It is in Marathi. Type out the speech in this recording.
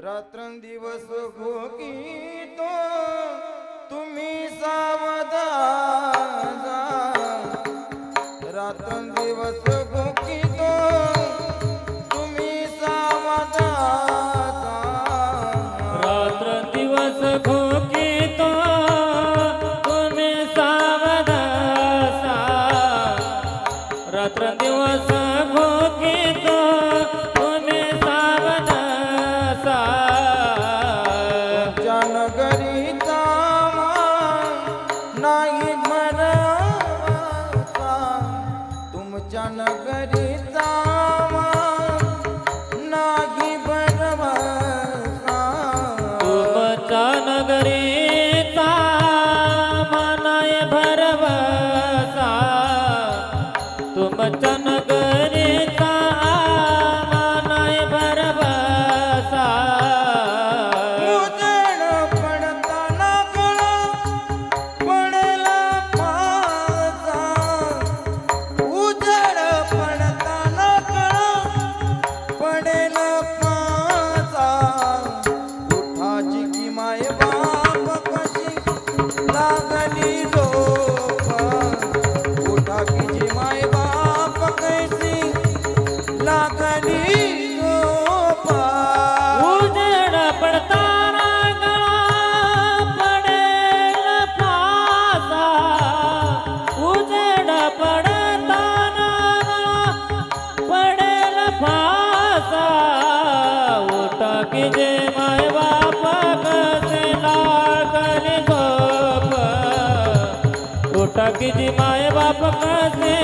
रात्रंदिवस भोगीतो तुम्ही सावधान, रात्रंदिवस भोगीतो तुम्ही सावधान, रात्रंदिवस भोगीतो तुम्ही सावधान, रात्रंदिवस भोगीतो तुम्ही सावधान, तुमच्या नगरीचा नाही भरवसा, तुमच्या नगरीचा नाही भरवसा, तुमच्या नगरीचा मनाय भरवसा, तुमच्या नगरीचा मनाय भरवसा, उजेड पडताना कळा पडला फासा, उजेड पडताना कळा पडेला फासा, उठाची की माय बाप कशी लागली झोप, उठाची जी माय बाप कशी लागली झोप, उजेड पडताना गळा पडेल फासा, उजेड पडताना गळा पडेल फासा, उठा की जे माय बाप कसे लागली झोप, उठा की जी माय बाप कसे